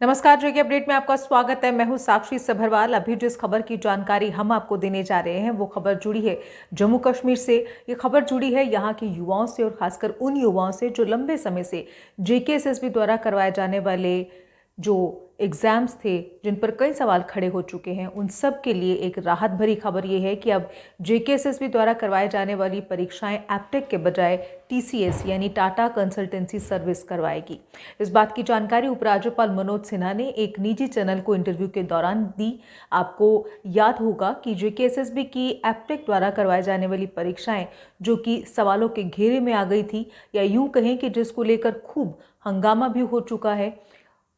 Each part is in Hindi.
नमस्कार, जेके अपडेट में आपका स्वागत है। मैं हूं साक्षी सभरवाल। अभी जिस खबर की जानकारी हम आपको देने जा रहे हैं वो खबर जुड़ी है जम्मू कश्मीर से। ये खबर जुड़ी है यहाँ के युवाओं से और खासकर उन युवाओं से जो लंबे समय से जेकेएसएसबी द्वारा करवाए जाने वाले जो एग्जाम्स थे, जिन पर कई सवाल खड़े हो चुके हैं, उन सब के लिए एक राहत भरी खबर ये है कि अब जेकेएसएसबी द्वारा करवाए जाने वाली परीक्षाएं एप्टेक के बजाय टीसीएस यानी टाटा कंसल्टेंसी सर्विस करवाएगी। इस बात की जानकारी उपराज्यपाल मनोज सिन्हा ने एक निजी चैनल को इंटरव्यू के दौरान दी। आपको याद होगा कि जेकेएसएसबी की एप्टेक द्वारा करवाई जाने वाली परीक्षाएं जो कि सवालों के घेरे में आ गई थी, या यूं कहें कि जिसको लेकर खूब हंगामा भी हो चुका है।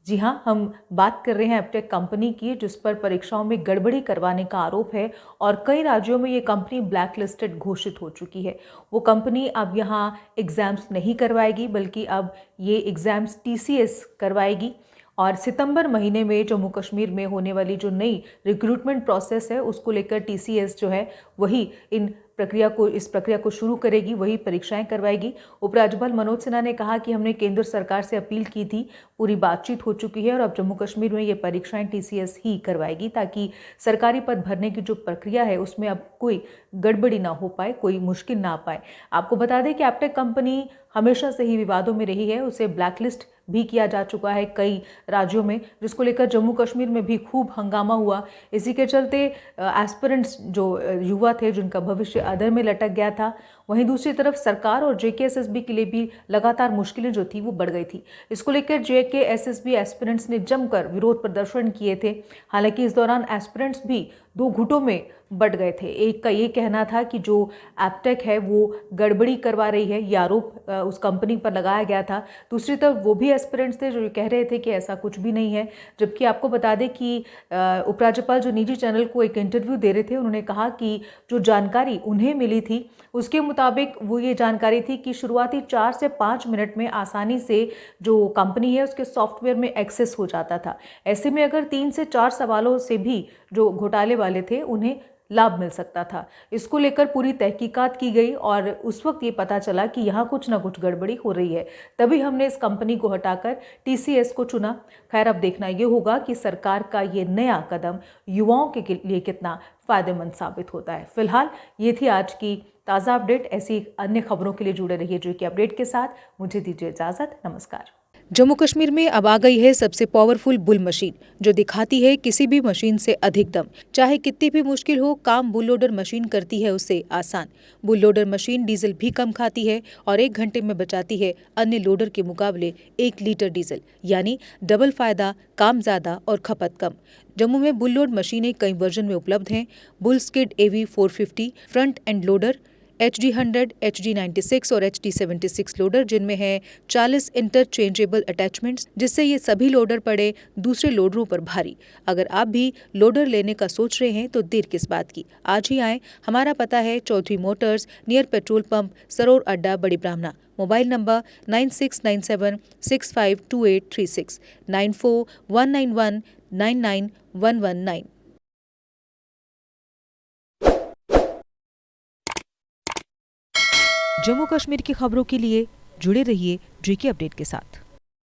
जी हाँ, हम बात कर रहे हैं एप्टेक कंपनी की, जिस पर परीक्षाओं में गड़बड़ी करवाने का आरोप है और कई राज्यों में ये कंपनी ब्लैक लिस्टेड घोषित हो चुकी है। वो कंपनी अब यहाँ एग्जाम्स नहीं करवाएगी, बल्कि अब ये एग्जाम्स टीसीएस करवाएगी। और सितंबर महीने में जम्मू कश्मीर में होने वाली जो नई रिक्रूटमेंट प्रोसेस है, उसको लेकर टीसीएस जो है वही इस प्रक्रिया को शुरू करेगी, वही परीक्षाएं करवाएगी। उपराज्यपाल मनोज सिन्हा ने कहा कि हमने केंद्र सरकार से अपील की थी, पूरी बातचीत हो चुकी है और अब जम्मू कश्मीर में ये परीक्षाएं टीसीएस ही करवाएगी, ताकि सरकारी पद भरने की जो प्रक्रिया है उसमें अब कोई गड़बड़ी ना हो पाए, कोई मुश्किल ना आ पाए। आपको बता दें कि एप्टेक कंपनी हमेशा से ही विवादों में रही है। उसे ब्लैकलिस्ट भी किया जा चुका है कई राज्यों में, जिसको लेकर जम्मू कश्मीर में भी खूब हंगामा हुआ। इसी के चलते एस्पिरेंट्स जो युवा थे, जिनका भविष्य अधर में लटक गया था, वहीं दूसरी तरफ सरकार और जेकेएसएसबी के लिए भी लगातार मुश्किलें जो थी वो बढ़ गई थी। इसको लेकर जेकेएसएसबी एस्पिरेंट्स ने जमकर विरोध प्रदर्शन किए थे। हालांकि इस दौरान एस्पिरेंट्स भी दो गुटों में बट गए थे। एक का ये कहना था कि जो एप्टेक है वो गड़बड़ी करवा रही है, ये आरोप उस कंपनी पर लगाया गया था। दूसरी तरफ वो भी एस्पिरेंट्स थे जो कह रहे थे कि ऐसा कुछ भी नहीं है। जबकि आपको बता दें कि उपराज्यपाल जो निजी चैनल को एक इंटरव्यू दे रहे थे, उन्होंने कहा कि जो जानकारी उन्हें मिली थी उसके मुताबिक वो ये जानकारी थी कि शुरुआती 4 से 5 मिनट में आसानी से जो कंपनी है उसके सॉफ्टवेयर में एक्सेस हो जाता था। ऐसे में अगर 3 से 4 सवालों से भी जो घोटाले वाले थे उन्हें लाभ मिल सकता था। इसको लेकर पूरी तहकीकात की गई और उस वक्त ये पता चला कि यहाँ कुछ ना कुछ गड़बड़ी हो रही है। तभी हमने इस कंपनी को हटाकर टीसीएस को चुना। खैर, अब देखना ये होगा कि सरकार का ये नया कदम युवाओं के लिए कितना फायदेमंद साबित होता है। फिलहाल ये थी आज की ताज़ा अपडेट। ऐसी अन्य खबरों के लिए जुड़े रहिए जेके अपडेट के साथ। मुझे दीजिए इजाज़त। नमस्कार। जम्मू कश्मीर में अब आ गई है सबसे पावरफुल बुल मशीन, जो दिखाती है किसी भी मशीन से अधिक दम। चाहे कितनी भी मुश्किल हो, काम बुल लोडर मशीन करती है उसे आसान। बुल लोडर मशीन डीजल भी कम खाती है और 1 घंटे में बचाती है अन्य लोडर के मुकाबले 1 लीटर डीजल, यानी डबल फायदा, काम ज्यादा और खपत कम। जम्मू में बुल लोड मशीनें कई वर्जन में उपलब्ध हैं। Bull skid AV 450 front end loader, HD100, HD96 और HD76 लोडर, जिनमें है 40 इंटरचेंजेबल अटैचमेंट्स, जिससे ये सभी लोडर पड़े दूसरे लोडरों पर भारी। अगर आप भी लोडर लेने का सोच रहे हैं तो देर किस बात की, आज ही आएं। हमारा पता है Chaudhary motors, near petrol pump, Saror अड्डा, बड़ी ब्राह्मणा। Mobile number 9697652836, 9419199119। जम्मू कश्मीर की खबरों के लिए जुड़े रहिए जेके अपडेट के साथ।